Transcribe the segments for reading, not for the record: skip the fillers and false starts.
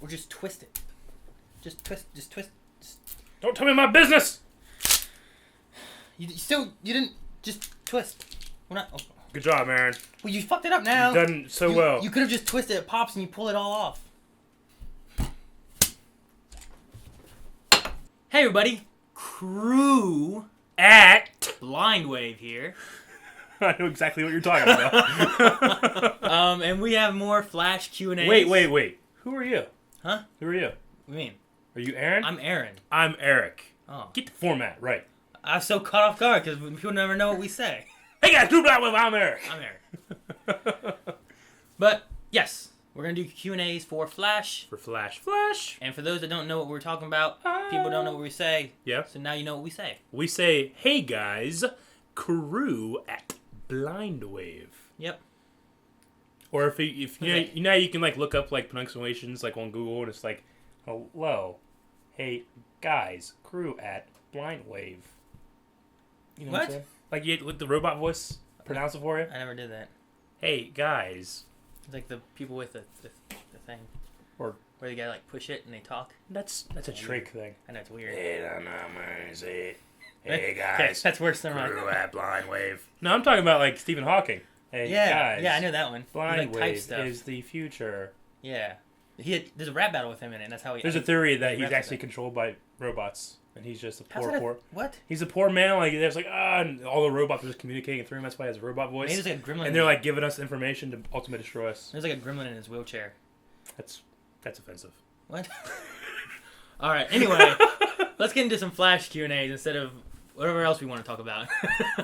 Or just twist it. Just twist. Don't tell me my business! You didn't just twist. We're not... Oh. Good job, Aaron. Well, you fucked it up now. You've done so well. You could have just twisted it, pops, and you pull it all off. Hey, everybody. Crew at Blind Wave here. I know exactly what you're talking about. And we have more Flash Q&As. Wait. Who are you? Huh? Who are you? What do you mean? Are you Aaron? I'm Aaron. I'm Eric. Oh. Get the format right. I was so caught off guard because people never know what we say. Hey guys, do that with I'm Eric. I'm Aaron. But, yes. We're going to do Q&As for Flash. For Flash. And for those that don't know what we're talking about, people don't know what we say. Yeah. So now you know what we say. We say, hey guys, crew at Blind Wave. Yep. Or if you know you can like look up like pronunciations like on Google and it's like, hello, hey guys, crew at Blind Wave. You know what I'm saying? Like you with the robot voice pronounce it for you. I never did that. Hey guys. It's like the people with the thing. Or where they gotta like push it and they talk. That's a trick thing. I know it's weird. Hey guys. Okay, that's worse than mine. Crew at Blind Wave. No, I'm talking about like Stephen Hawking. Hey guys. Yeah, I know that one. Blind like, Wave is the future. Yeah. There's a rap battle with him in it, and that's how he... There's a theory that he's actually controlled by robots, and he's just a poor... What? He's a poor man, like, there's like, and all the robots are just communicating through him, that's why he has a robot voice. Maybe there's like a gremlin... And they're like giving us information to ultimately destroy us. There's like a gremlin in his wheelchair. That's offensive. What? Alright, anyway, let's get into some Flash Q&As instead of whatever else we want to talk about.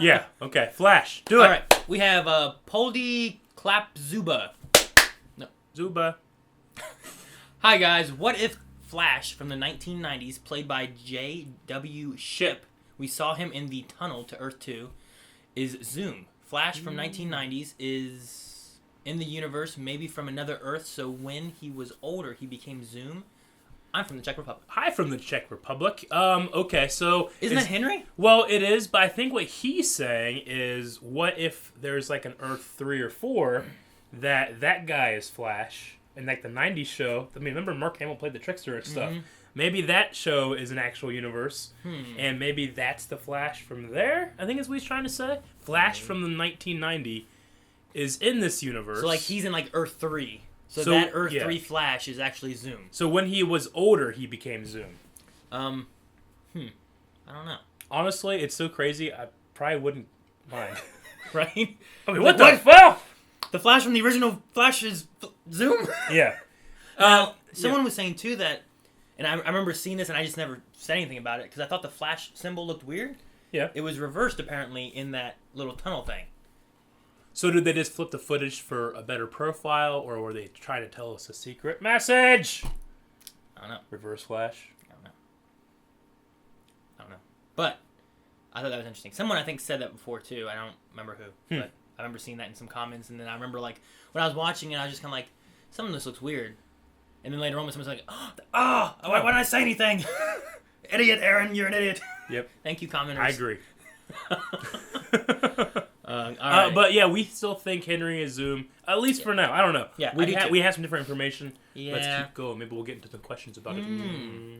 Yeah, okay, Flash, do it! Alright, we have Poldy Clap Zuba. No. Zuba. Hi guys, what if Flash from the 1990s, played by J.W. Shipp, we saw him in the tunnel to Earth 2, is Zoom? Flash from 1990s is in the universe, maybe from another Earth, so when he was older, he became Zoom. I'm from the Czech Republic. Hi from the Czech Republic. Okay, so... Isn't that Henry? Well, it is, but I think what he's saying is, what if there's like an Earth 3 or 4 that guy is Flash... In like the 90s show, I mean, remember Mark Hamill played the Trickster and stuff. Mm-hmm. Maybe that show is an actual universe, and maybe that's the Flash from there. I think is what he's trying to say. Flash from the 1990 is in this universe. So like he's in like Earth 3. So that Earth 3 Flash is actually Zoom. So when he was older, he became Zoom. I don't know. Honestly, it's so crazy. I probably wouldn't mind. Right? I mean, what the fuck? The Flash from the original Flash is Zoom? Yeah. Someone was saying, too, that... And I remember seeing this, and I just never said anything about it, because I thought the Flash symbol looked weird. Yeah. It was reversed, apparently, in that little tunnel thing. So did they just flip the footage for a better profile, or were they trying to tell us a secret message? I don't know. Reverse Flash? I don't know. But I thought that was interesting. Someone, I think, said that before, too. I don't remember who, but... I remember seeing that in some comments, and then I remember, like, when I was watching it, I was just kind of like, some of this looks weird. And then later on, someone's like, why didn't I say anything? Idiot, Aaron, you're an idiot. Yep. Thank you, commenters. I agree. All right. But, yeah, we still think Henry is Zoom, at least for now. I don't know. Yeah, we have some different information. Yeah. Let's keep going. Maybe we'll get into the questions about it.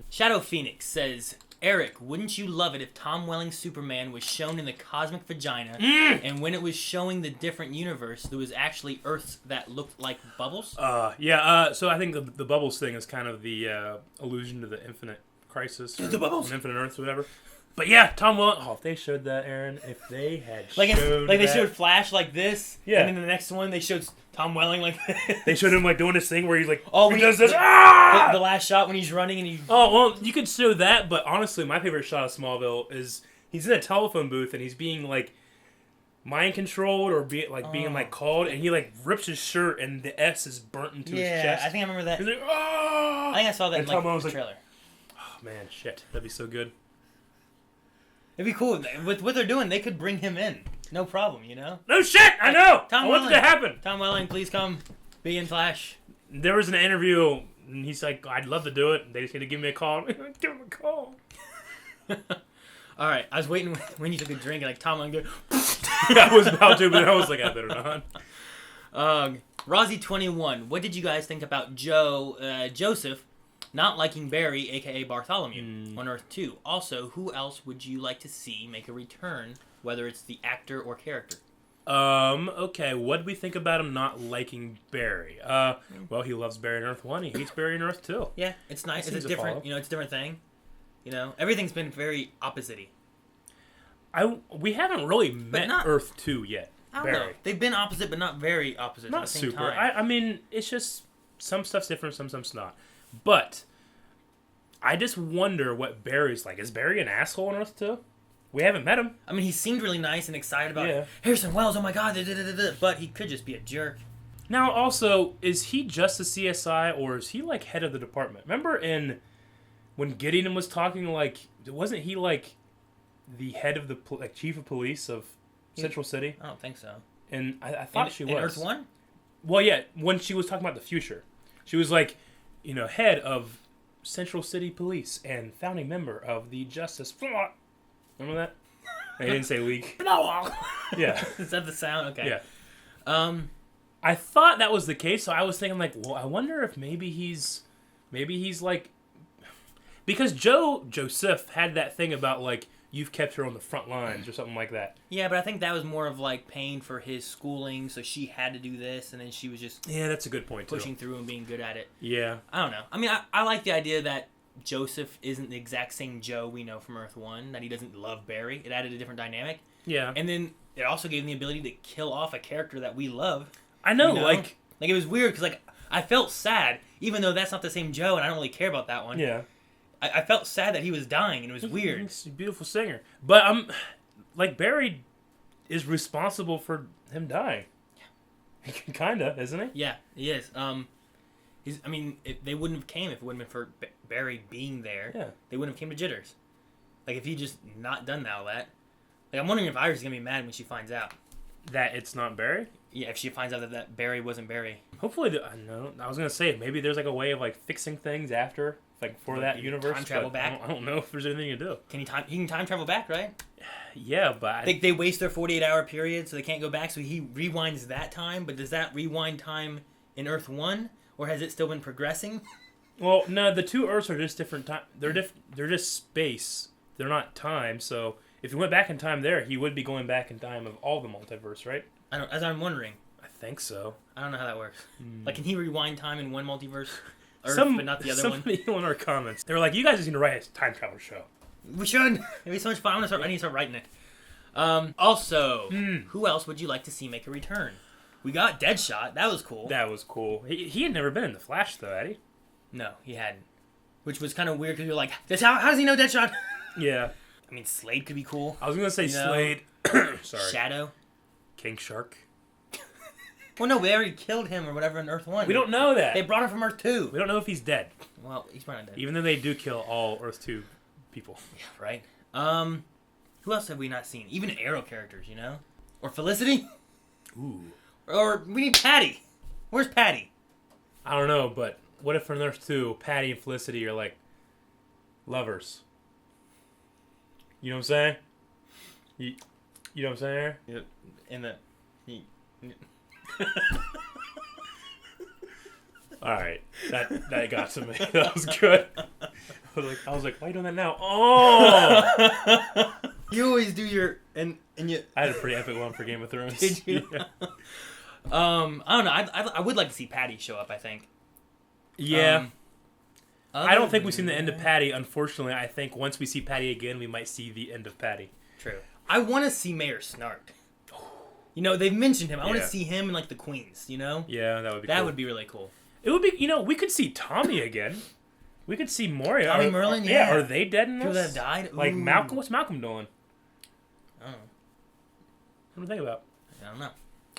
Shadow Phoenix says... Eric, wouldn't you love it if Tom Welling's Superman was shown in the cosmic vagina, and when it was showing the different universe, there was actually Earths that looked like bubbles? So I think the bubbles thing is kind of the allusion to the Infinite Crisis. The bubbles? Infinite Earths or whatever. But yeah, Tom Welling... Oh, if they showed that, Aaron, if they had showed they showed Flash like this, yeah. And then the next one, they showed Tom Welling like this. They showed him like doing this thing where he's like, when he does this, the last shot when he's running and he... Oh, well, you could show that, but honestly, my favorite shot of Smallville is he's in a telephone booth and he's being like mind controlled or being like called, and he like rips his shirt and the S is burnt into his chest. Yeah, I think I remember that. He's like, oh! I think I saw that in like, the trailer. Oh man, shit, that'd be so good. It'd be cool. With what they're doing, they could bring him in. No problem, you know? No shit! I know! Tom I want it to happen! Tom Welling, please come be in Flash. There was an interview, and he's like, I'd love to do it. They just need to give me a call. Give him a call. Alright, I was waiting when you took a drink, and like Tom Welling go... I was about to, but I was like, I better not. Rozzy21, what did you guys think about Joseph not liking Barry, aka Bartholomew, on Earth 2. Also, who else would you like to see make a return, whether it's the actor or character? Okay, what do we think about him not liking Barry? Well, he loves Barry in Earth 1, he hates Barry in Earth 2. Yeah, it's nice. That It's seems a to different, follow. it's a different thing. Everything's been very opposite-y. We haven't really met not- Earth 2 yet, I don't Barry. know. They've been opposite, but not very opposite at Not the same super. time. I mean, it's just some stuff's different, some stuff's not. But I just wonder what Barry's like. Is Barry an asshole on Earth 2? We haven't met him. I mean, he seemed really nice and excited about Yeah. Harrison Wells. Oh my God, but he could just be a jerk. Now, also, is he just a CSI or is he like head of the department? Remember when Gideon was talking, like, wasn't he like the head of the chief of police of Central City? I don't think so. And I thought she was. In Earth 1? Well, yeah, when she was talking about the future, she was like, head of Central City Police and founding member of the Justice. Remember that? I didn't say league. Yeah. Is that the sound? Okay. Yeah. I thought that was the case, so I was thinking like, well, I wonder if maybe he's like, because Joseph had that thing about like you've kept her on the front lines or something like that. Yeah, but I think that was more of like paying for his schooling, so she had to do this, and then she was just Yeah, that's a good point too. pushing through and being good at it. Yeah. I don't know. I mean, I like the idea that Joseph isn't the exact same Joe we know from Earth 1, that he doesn't love Barry. It added a different dynamic. Yeah. And then it also gave him the ability to kill off a character that we love. I know, Like it was weird, because like, I felt sad, even though that's not the same Joe, and I don't really care about that one. yeah. I felt sad that he was dying, and it was weird. He's a beautiful singer. But like Barry is responsible for him dying. Kinda, isn't he? Yeah, he is. They wouldn't have came if it wouldn't have been for Barry being there. Yeah. They wouldn't have came to Jitters. Like, if he just not done all that. Like, I'm wondering if Iris is going to be mad when she finds out. That it's not Barry? Yeah, if she finds out that Barry wasn't Barry. Hopefully, I was gonna say maybe there's like a way of like fixing things after, like for that universe. Time travel but back? I don't know if there's anything to do. He can time travel back, right? Yeah, but They waste their 48-hour period, so they can't go back, so he rewinds that time, but does that rewind time in Earth 1? Or has it still been progressing? well, no, the two Earths are just different time. They're just space. They're not time. So if he went back in time there, he would be going back in time of all the multiverse, right? As I'm wondering. I think so. I don't know how that works. Like, can he rewind time in one multiverse? Earth, but not the other one? Somebody in our comments, they were like, "You guys just need to write a time travel show." We should. It'd be so much fun. I need to start writing it. Also, who else would you like to see make a return? We got Deadshot. That was cool. That was cool. He had never been in the Flash though, had he? No, he hadn't. Which was kind of weird because you're like, how does he know Deadshot? Yeah. I mean, Slade could be cool. I was gonna say Slade. Sorry. Shadow. King Shark. Well, no, they already killed him or whatever in Earth 1. We don't know that. They brought him from Earth 2. We don't know if he's dead. Well, he's probably not dead. Even though they do kill all Earth 2 people. Yeah, right? Who else have we not seen? Even Arrow characters, Or Felicity? Ooh. Or we need Patty. Where's Patty? I don't know, but what if in Earth 2, Patty and Felicity are like lovers? You know what I'm saying? You know what I'm saying? Yep. In the... Alright. That got to me. That was good. I was like, why are you doing that now? Oh! You always do your... And you... I had a pretty epic one for Game of Thrones. Did you? Yeah. I don't know. I would like to see Patty show up, I think. Yeah. I don't think we've seen the that- end of Patty. Unfortunately, I think once we see Patty again, we might see the end of Patty. True. I want to see Mayor Snart. They've mentioned him. I want to Yeah. see him and like the Queens. Yeah, that would be That cool. would be really cool. It would be, we could see Tommy again. We could see Moria. Tommy Merlin, yeah. Are they dead in this? People that have died. Like Ooh. Malcolm? What's Malcolm doing? I don't know. What do you think about? I don't know.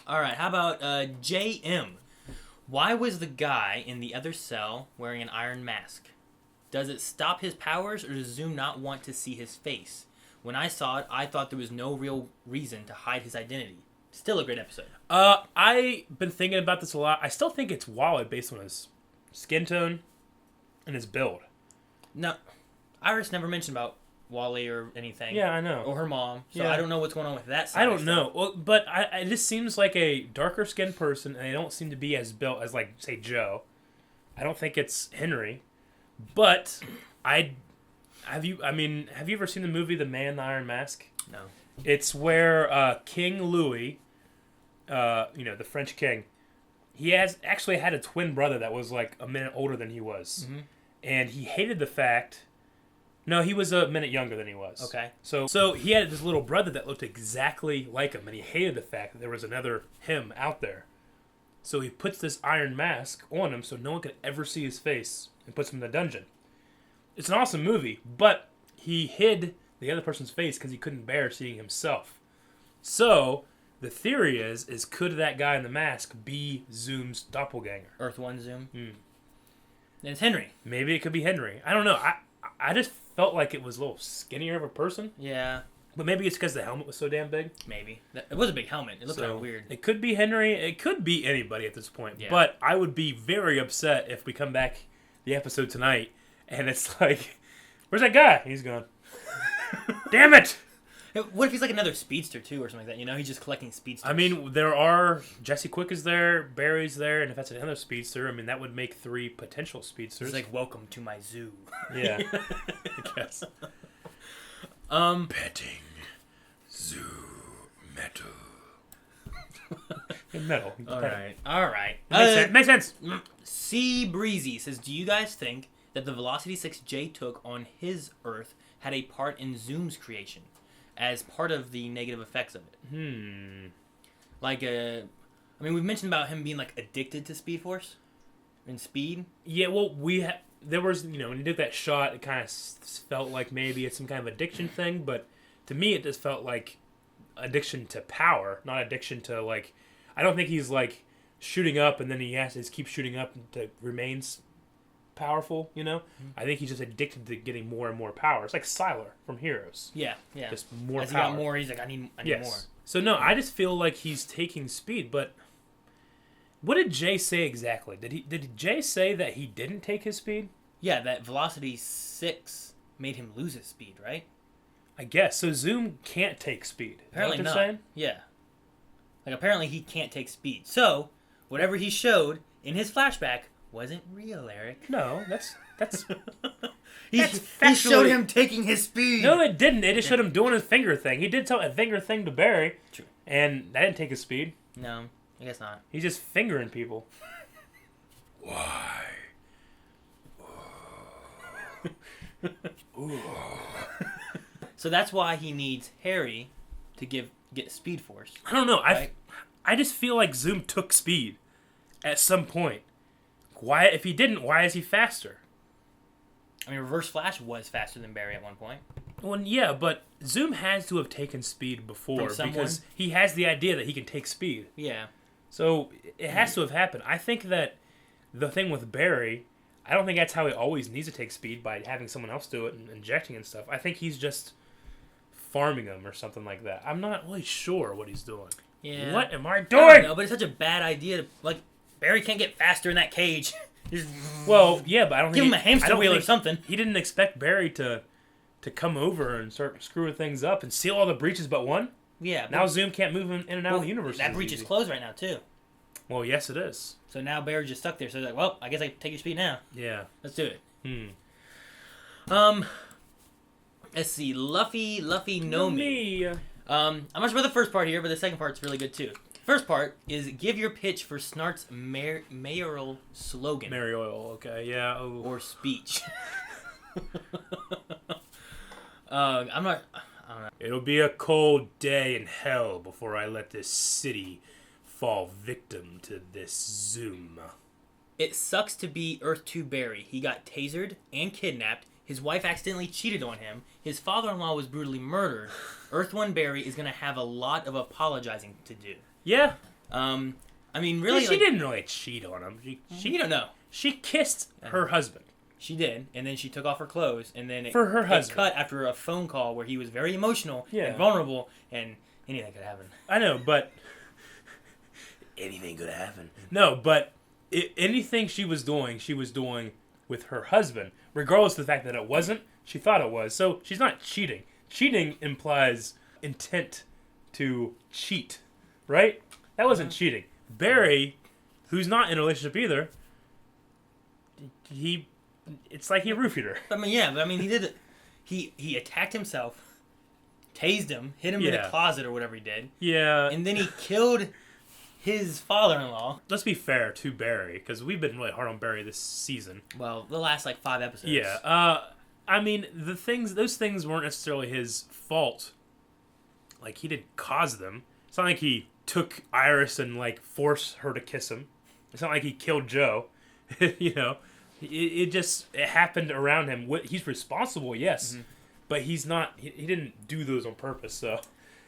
All right. How about JM? Why was the guy in the other cell wearing an iron mask? Does it stop his powers, or does Zoom not want to see his face? When I saw it, I thought there was no real reason to hide his identity. Still a great episode. I've been thinking about this a lot. I still think it's Wally based on his skin tone and his build. No, Iris never mentioned about Wally or anything. Yeah, I know. Or her mom. So Yeah. I don't know what's going on with that side. I of don't stuff. know. Well, but it just seems like a darker skinned person, and they don't seem to be as built as, like, say, Joe. I don't think it's Henry. But have you ever seen the movie The Man in the Iron Mask? No. It's where King Louis, the French king, he actually had a twin brother that was like a minute older than he was. Mm-hmm. And he hated the fact... No, he was a minute younger than he was. Okay. So he had this little brother that looked exactly like him, and he hated the fact that there was another him out there. So he puts this iron mask on him so no one could ever see his face and puts him in the dungeon. It's an awesome movie, but he hid the other person's face because he couldn't bear seeing himself. So the theory is could that guy in the mask be Zoom's doppelganger? Earth 1 Zoom? And it's Henry. Maybe it could be Henry. I don't know. I just felt like it was a little skinnier of a person. Yeah. But maybe it's because the helmet was so damn big. Maybe. It was a big helmet. It looked kind of weird. It could be Henry. It could be anybody at this point. Yeah. But I would be very upset if we come back the episode tonight and it's like, where's that guy? He's gone. Damn it! What if he's like another speedster too or something like that? You know, he's just collecting speedsters. I mean, Jesse Quick is there, Barry's there, and if that's another speedster, I mean, that would make 3 potential speedsters. It's like, welcome to my zoo. Yeah. I guess. Petting zoo metal. Metal. All right. Makes sense. Sea Breezy says, do you guys think that the Velocity 6 Jay took on his Earth had a part in Zoom's creation as part of the negative effects of it? Like, we've mentioned about him being, like, addicted to Speed Force and speed. Yeah, well, there was, when you did that shot, it kind of felt like maybe it's some kind of addiction thing, but to me it just felt like addiction to power, not addiction to, like, I don't think he's, like, shooting up and then he has to just keep shooting up to remains powerful, I think he's just addicted to getting more and more power. It's like Sylar from Heroes. Yeah. Just more As power. he got more, he's like, I need more. So no, I just feel like he's taking speed, but what did Jay say exactly? Did Jay say that he didn't take his speed? Yeah, that Velocity 6 made him lose his speed, right? I guess. So Zoom can't take speed. Apparently is that what not. they're saying? Yeah. Like, apparently he can't take speed. So, whatever he showed in his flashback wasn't real, Eric. No, that's he showed him taking his speed. No, it didn't. It just showed him doing his finger thing. He did a finger thing to Barry. True. And that didn't take his speed. No, I guess not. He's just fingering people. Why? So that's why he needs Harry to get Speed Force. I don't know. Right? I just feel like Zoom took speed at some point. Why? If he didn't, why is he faster? I mean, Reverse Flash was faster than Barry at one point. Well, yeah, but Zoom has to have taken speed before because he has the idea that he can take speed. Yeah. So it has to have happened. I think that the thing with Barry, I don't think that's how he always needs to take speed by having someone else do it and injecting and stuff. I think he's just farming them or something like that. I'm not really sure what he's doing. Yeah. What am I I doing? don't know, but it's such a bad idea to, like, Barry can't get faster in that cage. Well, yeah, but I don't Give think him a hamster wheel or something. He didn't expect Barry to come over and start screwing things up and seal all the breaches but one. Yeah. Now Zoom can't move in and out of the universe. That breach is closed right now, too. Well, yes, it is. So now Barry's just stuck there. So he's like, well, I guess I can take your speed now. Yeah. Let's do it. Hmm. Let's see. Luffy know me. I'm not sure about the first part here, but the second part's really good, too. First part is give your pitch for Snart's mayoral slogan. Mary Oil, okay, yeah. Oh. Or speech. I don't know. It'll be a cold day in hell before I let this city fall victim to this Zoom. It sucks to be Earth 2 Barry. He got tasered and kidnapped. His wife accidentally cheated on him. His father-in-law was brutally murdered. Earth 1 Barry is going to have a lot of apologizing to do. Yeah. I mean, really, she didn't really cheat on him. You don't know. She kissed her husband. She did, and then she took off her clothes, and then it cut after a phone call where he was very emotional and vulnerable, and anything could happen. I know, but anything could happen. No, but anything she was doing with her husband, regardless of the fact that it wasn't. She thought it was, so she's not cheating. Cheating implies intent to cheat, right? That wasn't cheating. Barry, who's not in a relationship either, he It's like he roofied her. I mean, yeah, but I mean, he did it. He attacked himself, tased him, hid him in a closet or whatever he did. Yeah. And then he killed his father-in-law. Let's be fair to Barry, because we've been really hard on Barry this season. Well, the last, 5 episodes. Yeah. I mean, those things weren't necessarily his fault. Like, he didn't cause them. It's not like he took Iris and, forced her to kiss him. It's not like he killed Joe. It happened around him. He's responsible, yes. But he's not, he didn't do those on purpose, so.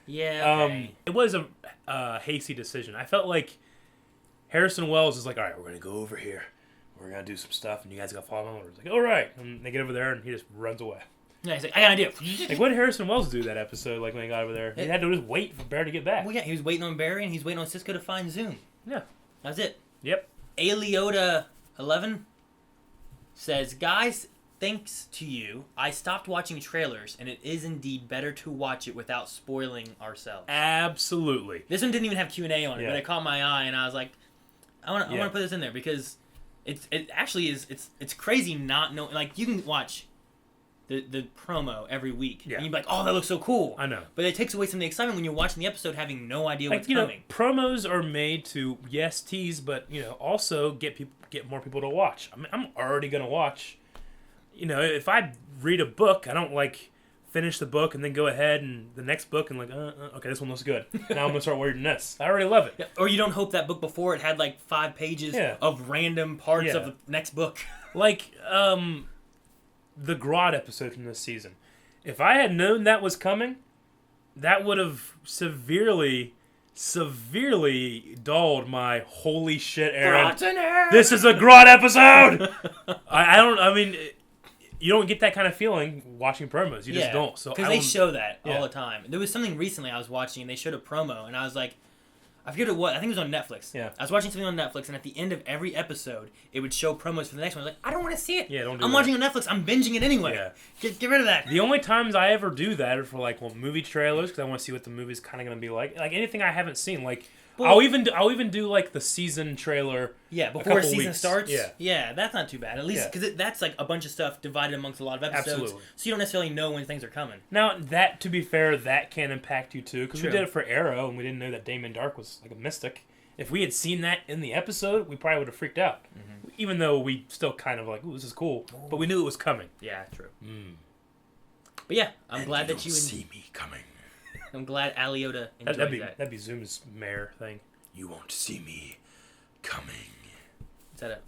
Yeah, okay. It was a hasty decision. I felt like Harrison Wells is like, all right, we're going to go over here. We're going to do some stuff, and you guys got to follow my orders. Like, all right. And they get over there, and he just runs away. Yeah, he's like, I got an idea. Like, what did Harrison Wells do that episode, when he got over there? He had to just wait for Barry to get back. Well, yeah, he was waiting on Barry, and he's waiting on Cisco to find Zoom. Yeah. That was it. Yep. Aliota11 says, guys, thanks to you, I stopped watching trailers, and it is indeed better to watch it without spoiling ourselves. Absolutely. This one didn't even have Q&A on it, but it caught my eye, and I was like, I want to put this in there, because it actually is, it's crazy not knowing, you can watch the promo every week, and you'd be like, oh, that looks so cool. I know. But it takes away some of the excitement when you're watching the episode having no idea what's coming. Promos are made to, yes, tease, but, also get more people to watch. I mean, I'm already going to watch. If I read a book, I don't finish the book and then go ahead and the next book and okay, this one looks good. Now I'm gonna start reading this. I already love it. Yeah. Or you don't hope that book before it had 5 pages of random parts of the next book. The Grodd episode from this season. If I had known that was coming, that would have severely dulled my holy shit, Aaron. This is a Grodd episode. I mean, you don't get that kind of feeling watching promos. You just don't. So because they show that all the time. There was something recently I was watching, and they showed a promo, and I was like, I forget what. I think it was on Netflix. Yeah. I was watching something on Netflix, and at the end of every episode, it would show promos for the next one. I was like, I don't want to see it. Yeah, don't do I'm that. watching on Netflix. I'm binging it anyway. Yeah. Get rid of that. The only times I ever do that are for movie trailers, because I want to see what the movie's kind of going to be like. Anything I haven't seen, I'll even do the season trailer. Yeah, before season starts. Yeah. Yeah, that's not too bad. At least because that's a bunch of stuff divided amongst a lot of episodes. Absolutely. So you don't necessarily know when things are coming. Now that, to be fair, that can impact you too, because we did it for Arrow, and we didn't know that Damon Dark was a mystic. If we had seen that in the episode, we probably would have freaked out. Mm-hmm. Even though we still kind of ooh, this is cool, but we knew it was coming. Yeah, true. But yeah, I'm glad that you see me coming. I'm glad Aliota enjoyed that. That'd be Zoom's mayor thing. You won't see me coming. Is that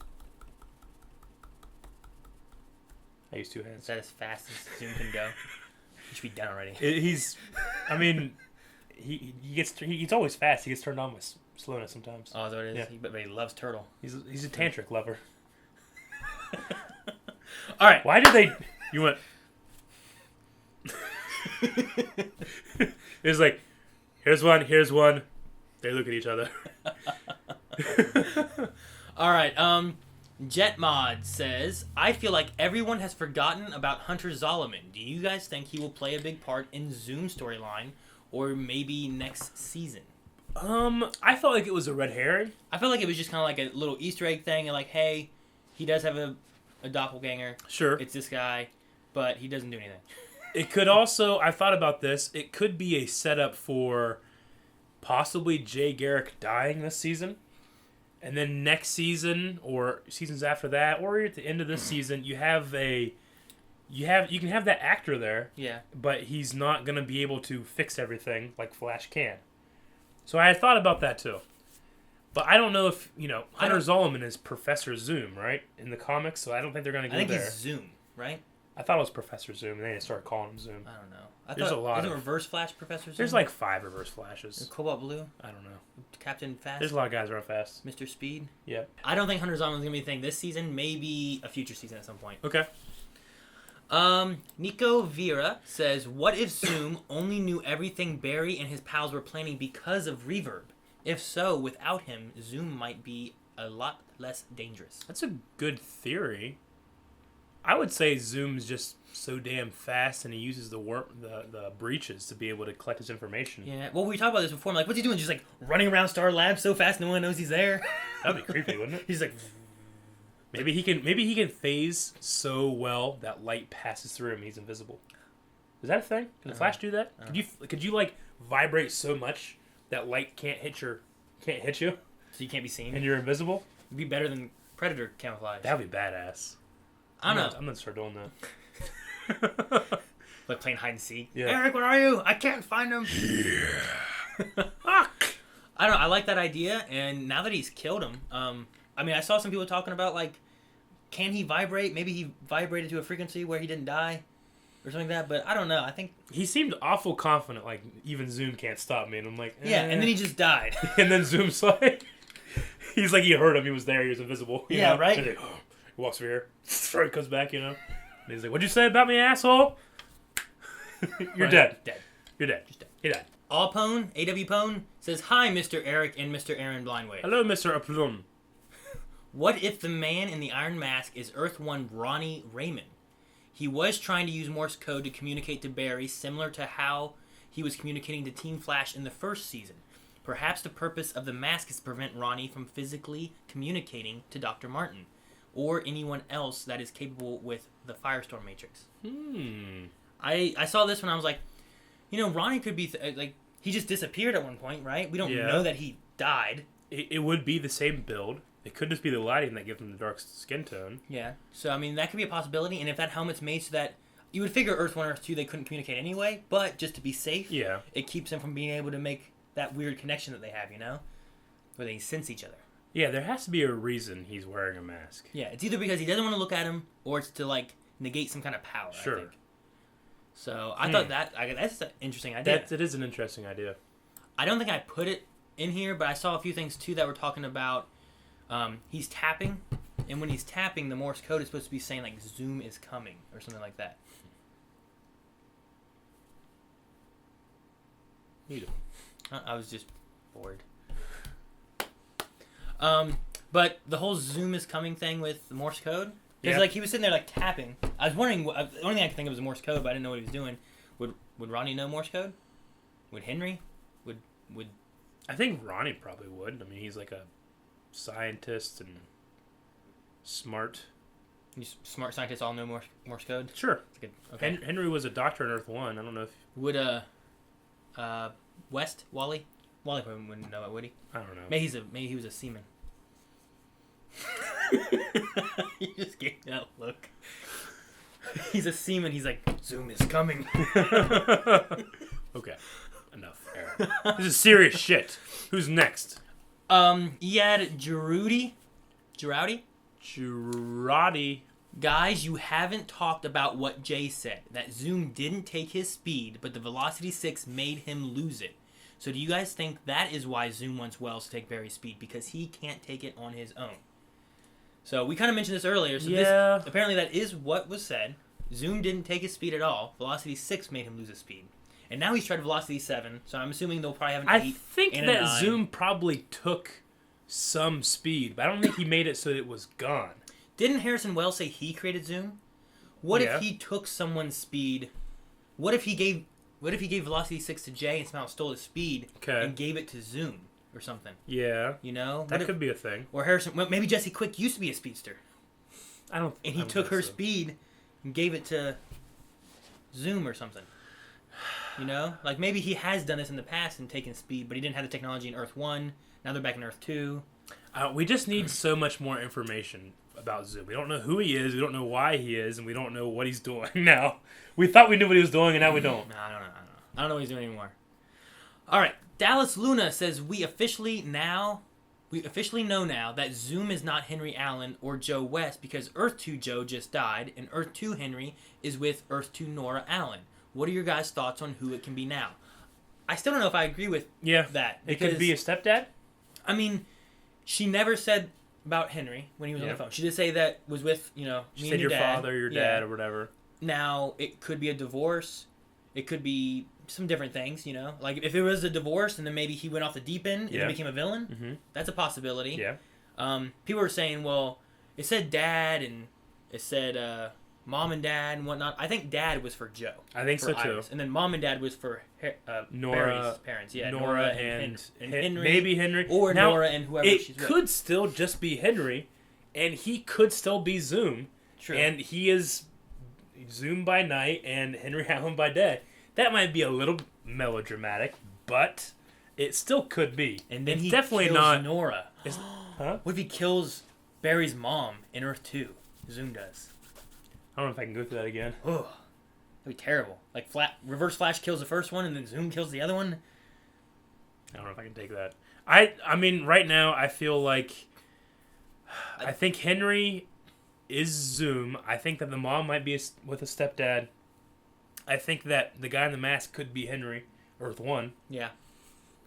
I use 2 hands. Is that as fast as Zoom can go? He should be done already. He's always fast. He gets turned on with slowness sometimes. Oh, is that what it is? Yeah. But he loves turtle. He's a tantric lover. All right. Why did they? You went. It's here's one. They look at each other. All right. Jet Mod says, I feel like everyone has forgotten about Hunter Zolomon. Do you guys think he will play a big part in Zoom storyline, or maybe next season? I felt like it was a red herring. I felt like it was just kind of a little Easter egg thing, and hey, he does have a doppelganger. Sure. It's this guy, but he doesn't do anything. It could also, I thought about this, it could be a setup for possibly Jay Garrick dying this season. And then next season, or seasons after that, or at the end of this season, you can have that actor there. Yeah. But he's not going to be able to fix everything like Flash can. So I had thought about that too. But I don't know if, Hunter Zolomon is Professor Zoom, right? In the comics, so I don't think they're going to go there. I think he's Zoom, right? I thought it was Professor Zoom, and then they started calling him Zoom. I don't know. There's a lot of Reverse Flash Professor Zoom? There's 5 Reverse Flashes. And Cobalt Blue? I don't know. Captain Fast? There's a lot of guys that run fast. Mr. Speed? Yeah. I don't think Hunter Zolomon's going to be a thing this season. Maybe a future season at some point. Okay. Nico Vera says, what if Zoom only knew everything Barry and his pals were planning because of Reverb? If so, without him, Zoom might be a lot less dangerous. That's a good theory. I would say Zoom's just so damn fast, and he uses the breaches to be able to collect his information. Yeah, well, we talked about this before. I'm like, what's he doing? Just running around Star Labs so fast no one knows he's there? That'd be creepy, wouldn't it? He's like... Maybe he can phase so well that light passes through him and he's invisible. Is that a thing? Can the Flash do that? Could you like vibrate so much that light can't hit you, So you can't be seen. and you're invisible? It'd be better than Predator camouflage. That would be badass. I don't know. I'm gonna start doing that. Like playing hide and seek. Yeah. Eric, where are you? I can't find him. I don't know. I like that idea, and now that he's killed him, I mean, I saw some people talking about like, can he vibrate? Maybe he vibrated to a frequency where he didn't die, or something like that. But I don't know. I think He seemed awful confident, like even Zoom can't stop me, and I'm like, yeah. And then he just died. and then Zoom's like, he's like he heard him, he was there, he was invisible. You Yeah, know? right? And he walks over here, he comes back, you know, and he's like, "What'd you say about me, asshole?" You're Right. dead. Dead. You're dead. Just dead. You're dead. Pone, AW Pone, says, "Hi, Mr. Eric and Mr. Aaron Blindway. Hello, Mr. Aplum. What if the man in the Iron Mask is Earth 1 Ronnie Raymond? He was trying to use Morse code to communicate to Barry, similar to how he was communicating to Team Flash in the first season. Perhaps the purpose of the mask is to prevent Ronnie from physically communicating to Dr. Martin, or anyone else that is capable with the Firestorm Matrix." I saw this when I was like, Ronnie could be, like, he just disappeared at one point, right? We don't Yeah. know that he died. It would be the same build. It could just be the lighting that gives him the dark skin tone. Yeah. So, I mean, that could be a possibility. And if that helmet's made so that you would figure Earth 1 and Earth 2, they couldn't communicate anyway, but just to be safe, Yeah. it keeps them from being able to make that weird connection that they have, where they sense each other. Yeah, there has to be a reason he's wearing a mask. Yeah. It's either because he doesn't want to look at him, or it's to, like, negate some kind of power, Sure. I think. So, I thought that's an interesting idea. It is an interesting idea. I don't think I put it in here, but I saw a few things, too, that were talking about he's tapping, and when he's tapping, the Morse code is supposed to be saying, like, Zoom is coming, or something like that. I was just bored. But the whole Zoom is coming thing with the Morse code, because like he was sitting there like tapping. I was wondering. The only thing I could think of was Morse code, but I didn't know what he was doing. Would Ronnie know Morse code? Would Henry? Would I think Ronnie probably would. I mean, he's like a scientist and smart. you smart scientists all know Morse code? Sure. That's good. Okay. Henry was a doctor in Earth 1. I don't know if... Would West Wally probably wouldn't know it, would he? I don't know. Maybe he was a seaman. You just gave that look. He's a seaman. He's like, Zoom is coming. Okay. Enough, Aaron. This is serious shit. Who's next? You had Girardi. Girardi. Guys, you haven't talked about what Jay said. That Zoom didn't take his speed, but the Velocity 6 made him lose it. So do you guys think that is why Zoom wants Wells to take Barry's speed? Because he can't take it on his own. So we kind of mentioned this earlier. So Yeah. apparently that is what was said. Zoom didn't take his speed at all. Velocity 6 made him lose his speed. And now he's tried Velocity 7, so I'm assuming they'll probably have an 8 I think and a that 9. Zoom probably took some speed, but I don't think he made it so that it was gone. Didn't Harrison Wells say he created Zoom? What Yeah. if he took someone's speed? What if he gave Velocity 6 to Jay and somehow stole his speed and gave it to Zoom or something? Yeah. That could be a thing. Or Harrison, well, maybe Jesse Quick used to be a speedster, and he I don't took think her so. speed and gave it to Zoom or something. Like maybe he has done this in the past and taken speed, but he didn't have the technology in Earth 1. Now they're back in Earth 2. We just need so much more information about Zoom. We don't know who he is, we don't know why he is, and we don't know what he's doing now. We thought we knew what he was doing, and now we don't. No, I don't know. I don't know what he's doing anymore. All right, Dallas Luna says we officially know now that Zoom is not Henry Allen or Joe West because Earth 2 Joe just died, and Earth 2 Henry is with Earth 2 Nora Allen. What are your guys' thoughts on who it can be now? I still don't know if I agree with that. It could be a stepdad? I mean, she never said about Henry when he was on the phone. She did say that was with, She me said and your dad. father, your dad, or whatever. Now, it could be a divorce. It could be some different things, Like, if it was a divorce and then maybe he went off the deep end and then became a villain, Mm-hmm. that's a possibility. Yeah. People were saying, well, it said dad and it said mom and dad and whatnot. I think dad was for Joe. I think so, too. Iris. And then mom and dad was for Nora, Barry's parents. Yeah, Nora and Henry. Maybe Henry. Or now, Nora and whoever it she's with. could still just be Henry, and he could still be Zoom. True. And he is Zoom by night and Henry Allen by day. That might be a little melodramatic, but it still could be. And then it's he definitely kills not. Nora. Huh? What if he kills Barry's mom in Earth 2? Zoom does. I don't know if I can go through that again. Oh, that'd be terrible. Like Reverse Flash kills the first one, and then Zoom kills the other one. I don't know if I can take that. I mean, right now I feel like I think Henry is Zoom. I think that the mom might be with a stepdad. I think that the guy in the mask could be Henry, Earth 1. Yeah.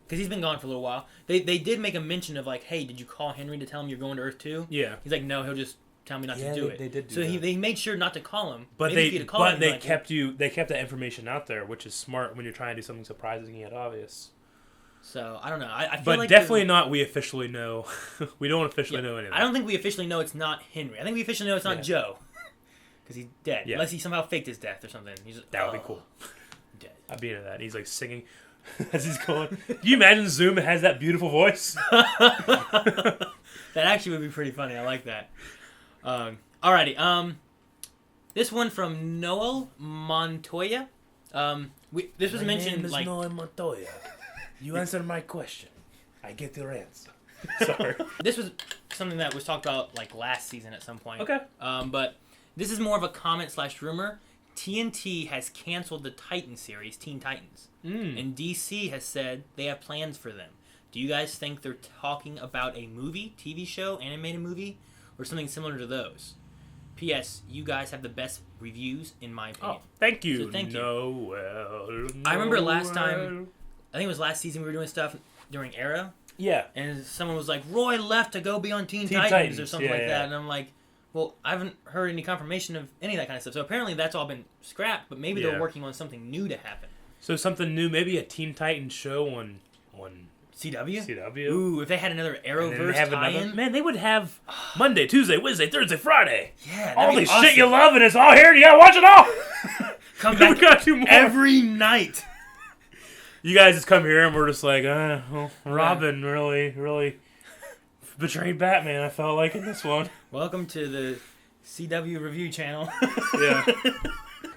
Because he's been gone for a little while. They did make a mention of like, hey, did you call Henry to tell him you're going to Earth 2? Yeah. He's like, no, he'll just tell me not to do it. They did do so that. they made sure not to call him. But Maybe if he'd have called him, they like, kept that information out there, which is smart when you're trying to do something surprising yet obvious. So I don't know. I feel but like definitely not. We officially know. We don't officially know anything. I don't think we officially know it's not Henry. I think we officially know it's not Joe, because he's dead. Yeah. Unless he somehow faked his death or something. That would be cool. Dead. I'd be into that. He's like singing as he's going. Do you imagine Zoom has that beautiful voice? That actually would be pretty funny. I like that. Alrighty. This one from Noel Montoya. This was mentioned like Noel Montoya. You answer my question. I get your answer. Sorry. This was something that was talked about like last season at some point. Okay. But this is more of a comment/rumor. TNT has canceled the Titan series, Teen Titans. And DC has said they have plans for them. Do you guys think they're talking about a movie, TV show, animated movie, or something similar to those? P.S. You guys have the best reviews, in my opinion. Oh, thank you. So thank you. Noel. I remember last time, I think it was last season, we were doing stuff during Arrow, Yeah. and someone was like, Roy left to go be on Teen Teen Titans Titans, or something yeah, like yeah. that. And I'm like, well, I haven't heard any confirmation of any of that kind of stuff. So apparently that's all been scrapped, but maybe Yeah. they're working on something new to happen. So something new, maybe a Teen Titans show on CW? CW. Ooh, if they had another And then Arrowverse they have tie-in. man, they would have Monday, Tuesday, Wednesday, Thursday, Friday. Yeah, All that'd be this awesome. shit you love and it's all here and you gotta watch it all. Come We back gotta do more. every night. You guys just come here and we're just like, well, Robin really betrayed Batman, I felt like, in this one. Welcome to the CW review channel. Yeah.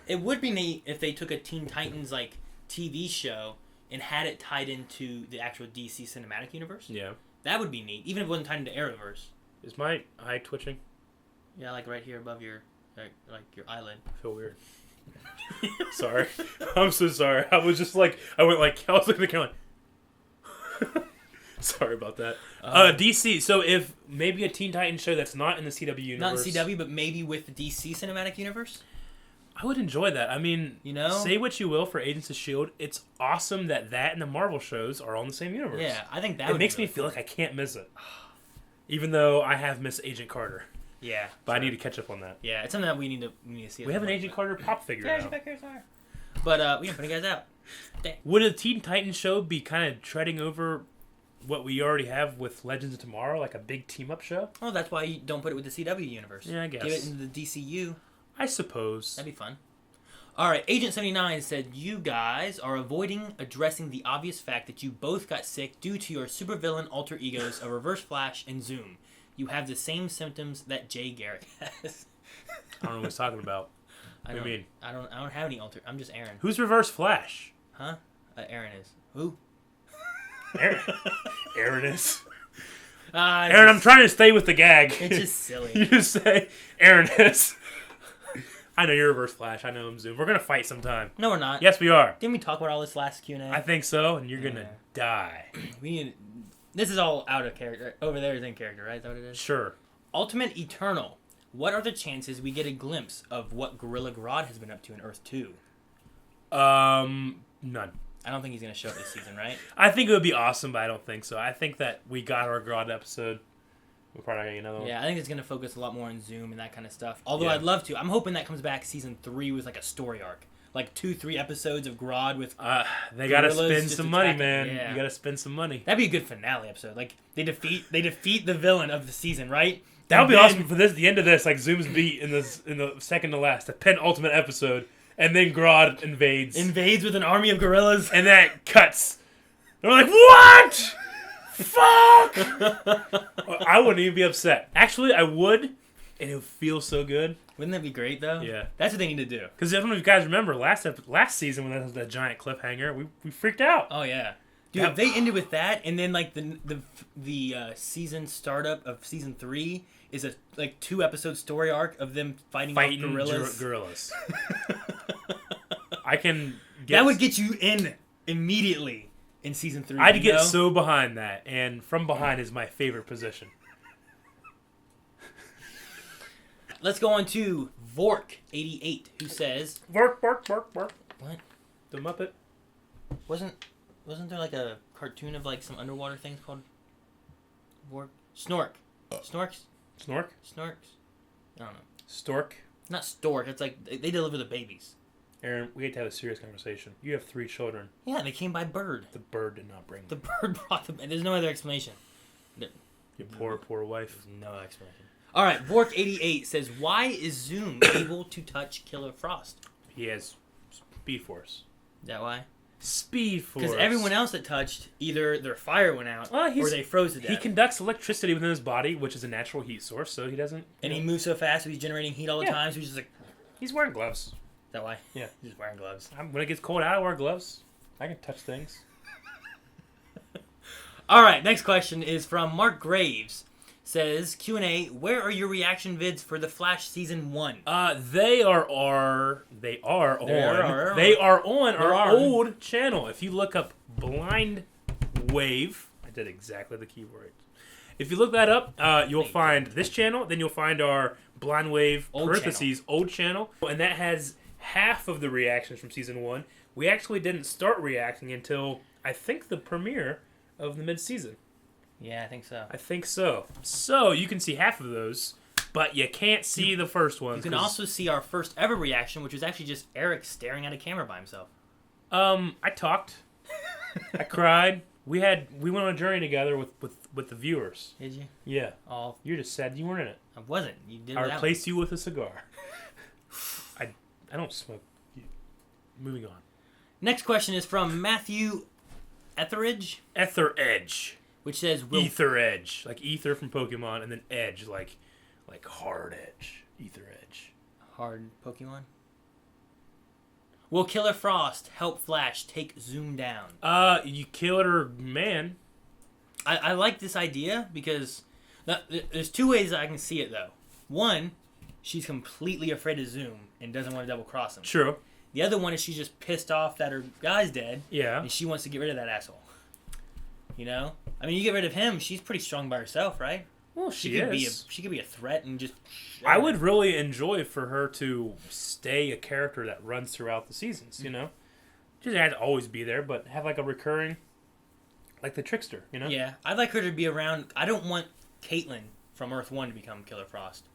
It would be neat if they took a Teen Titans like TV show and had it tied into the actual DC cinematic universe. Yeah. That would be neat, even if it wasn't tied into Arrowverse. Is my eye twitching? Yeah, like right here above your, like your eyelid. I feel weird. Sorry. I'm so sorry. I was just like, I was looking at the camera like, sorry about that. DC, so if maybe a Teen Titans show that's not in the CW universe. Not in CW, but maybe with the DC cinematic universe. I would enjoy that. I mean, You know? say what you will for Agents of S.H.I.E.L.D., it's awesome that and the Marvel shows are all in the same universe. Yeah, I think that It would makes be me really feel cool. like I can't miss it. Even though I have missed Agent Carter. Yeah. But I need to catch up on that. Yeah, it's something that we need to see. at We have some an point. Agent Carter pop figure Yeah, now. she's back here somewhere. But we didn't put you guys out. Would a Teen Titans show be kind of treading over what we already have with Legends of Tomorrow, like a big team-up show? Oh, that's why you don't put it with the CW universe. Yeah, I guess. Give it into the DCU. I suppose. That'd be fun. All right, Agent 79 said you guys are avoiding addressing the obvious fact that you both got sick due to your supervillain alter egos of Reverse Flash and Zoom. You have the same symptoms that Jay Garrick has. I don't know what he's talking about. I What do you mean? I don't have any alter. I'm just Aaron. Who's Reverse Flash? Huh? Aaron is. Who? Aaron is. Aaron, I'm trying to stay with the gag. It's just silly. You just say Aaron is. I know you're Reverse Flash. I know I'm Zoom. We're gonna fight sometime. No, we're not. Yes, we are. Didn't we talk about all this last Q&A? I think so, and you're gonna die. We need. This is all out of character. Over there is in character, right? Is that what it is? Sure. Ultimate Eternal. What are the chances we get a glimpse of what Gorilla Grodd has been up to in Earth 2? None. I don't think he's going to show up this season, right? I think it would be awesome, but I don't think so. I think that we got our Grodd episode. We're probably not getting another one. Yeah, I think it's going to focus a lot more on Zoom and that kind of stuff. Although Yeah. I'd love to. I'm hoping that comes back season 3 with like a story arc. Like 2-3 episodes of Grodd with... They gotta Gorillas spend just some money, attacking- man. yeah. You gotta spend some money. That'd be a good finale episode. Like, they defeat the villain of the season, right? That would be And awesome for the end of this, like Zoom's beat in the second to last, the penultimate episode, and then Grodd invades. Invades with an army of gorillas. And that cuts. And we're like, what? Fuck! I wouldn't even be upset. Actually, I would, and it would feel so good. Wouldn't that be great, though? Yeah. That's what they need to do. Because I don't know if you guys remember last season when that was that giant cliffhanger, we freaked out. Oh, yeah. Dude, if they ended with that, and then, like, the season startup of season 3 is a, like, 2-episode story arc of them fighting off gorillas. I can get... That would get you in immediately in season 3. I'd get so behind that, and from behind is my favorite position. Let's go on to Vork88, who says... Work. What? The Muppet. Wasn't there like a cartoon of like some underwater things called Vork? Snork. Snorks? Snork? Snorks? I don't know. Stork? Not stork. It's like they deliver the babies. Aaron, we had to have a serious conversation. You have 3 children. Yeah, they came by bird. The bird did not bring The them. bird brought them. There's no other explanation. Your poor wife. There's no explanation. All right, Vork88 says, why is Zoom able to touch Killer Frost? He has Speed Force. Is that why? Speed Force. Because everyone else that touched, either their fire went out or they froze to death. He conducts electricity within his body, which is a natural heat source, so he doesn't... And he moves so fast, so he's generating heat all the time, so he's just like... He's wearing gloves. Is that why? Yeah. He's just wearing gloves. When it gets cold out, I wear gloves. I can touch things. All right, next question is from Mark Graves. Says, Q&A, where are your reaction vids for The Flash Season 1? They are on our old channel. If you look up Blind Wave, I did exactly the keyword. If you look that up, you'll find this channel, then you'll find our Blind Wave old channel, and that has half of the reactions from Season 1. We actually didn't start reacting until, I think, the premiere of the mid-season. Yeah, I think so. I think so. So, you can see half of those, but you can't see the first one. You can also see our first ever reaction, which was actually just Eric staring at a camera by himself. I talked. I cried. We went on a journey together with the viewers. Did you? Yeah. Oh, You're just sad you weren't in it. I wasn't. You did. I replaced you with a cigar. I don't smoke. Moving on. Next question is from Matthew Etheridge. Edge. Which says, Ether Edge. Like ether from Pokemon, and then edge, like hard edge. Ether Edge. Hard Pokemon? Will Killer Frost help Flash take Zoom down? You killed her man. I like this idea because there's 2 ways I can see it, though. One, she's completely afraid of Zoom and doesn't want to double cross him. True. The other one is she's just pissed off that her guy's dead. Yeah. And she wants to get rid of that asshole. You know? I mean, you get rid of him, she's pretty strong by herself, right? Well, she is. She could be a threat and just... I would really enjoy for her to stay a character that runs throughout the seasons, you know? She doesn't have to always be there, but have like a recurring... Like the Trickster, you know? Yeah, I'd like her to be around... I don't want Caitlyn from Earth 1 to become Killer Frost.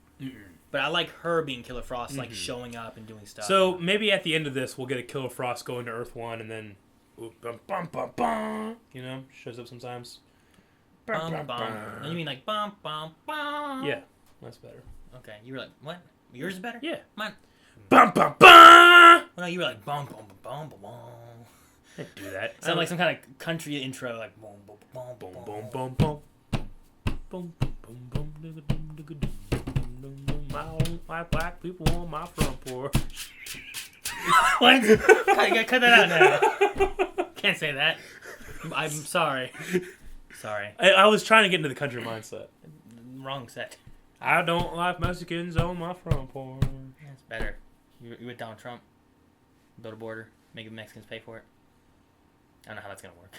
But I like her being Killer Frost, like showing up and doing stuff. So maybe at the end of this, we'll get a Killer Frost going to Earth 1 and then... Bum, bum, bum, bum, you know? Shows up sometimes. Bum, bum. And you mean like bum, bum, bum? Yeah, that's better. Okay, you were like, what? Yours is better? Yeah. Mine. Bum, bum, bum! Well, no, you were like bum, bum, bum, bum, bum. I do that. Sound like some kind of country intro, like boom, boom, boom, Boom, boom, boom, boom. boom, boom. Boom, boom, boom, digga, doom, digga, doom, doom, doom. My black people on my front porch. What? You gotta cut that out now. Can't say that. I'm sorry. Sorry. I was trying to get into the country mindset. Wrong set. I don't like Mexicans on my front porch. That's better. You with Donald Trump? Build a border. Make the Mexicans pay for it. I don't know how that's going to work.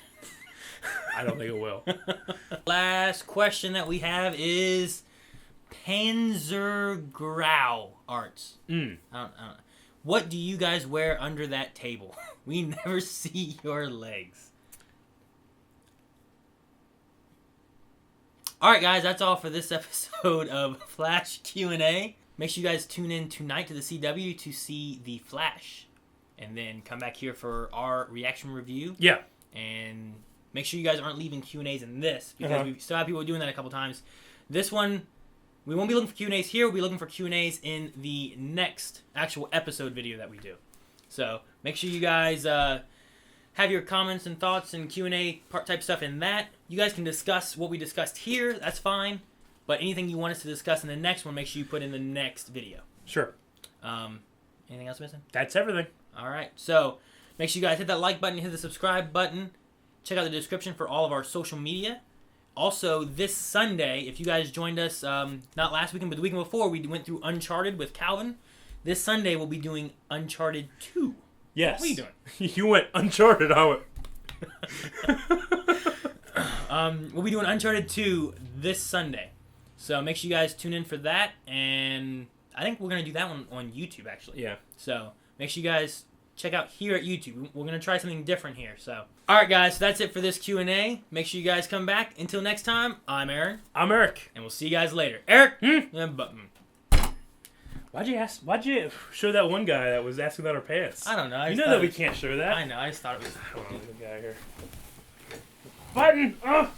I don't think it will. Last question that we have is Panzergrau Arts. I don't know. What do you guys wear under that table? We never see your legs. All right, guys, that's all for this episode of Flash Q&A. Make sure you guys tune in tonight to the CW to see The Flash. And then come back here for our reaction review. Yeah. And make sure you guys aren't leaving Q&As in this, because we still have people doing that a couple times. This one, we won't be looking for Q&As here. We'll be looking for Q&As in the next actual episode video that we do. So make sure you guys have your comments and thoughts and Q&A part type stuff in that. You guys can discuss what we discussed here. That's fine. But anything you want us to discuss in the next one, make sure you put in the next video. Sure. Anything else missing? That's everything. All right. So make sure you guys hit that like button, hit the subscribe button. Check out the description for all of our social media. Also, this Sunday, if you guys joined us, not last weekend, but the weekend before, we went through Uncharted with Calvin. This Sunday, we'll be doing Uncharted 2. Yes. What are you doing? You went Uncharted, I went... We'll be doing Uncharted 2 this Sunday. So make sure you guys tune in for that. And I think we're going to do that one on YouTube, actually. Yeah. So make sure you guys check out here at YouTube. We're going to try something different here. So, all right, guys. So that's it for this Q&A. Make sure you guys come back. Until next time, I'm Aaron. I'm Eric. And we'll see you guys later. Eric! Why'd you show that one guy that was asking about our pants? I don't know. You know that we can't show that. I know. I just thought it was... Hold on, let me get out of here. Button! Oh!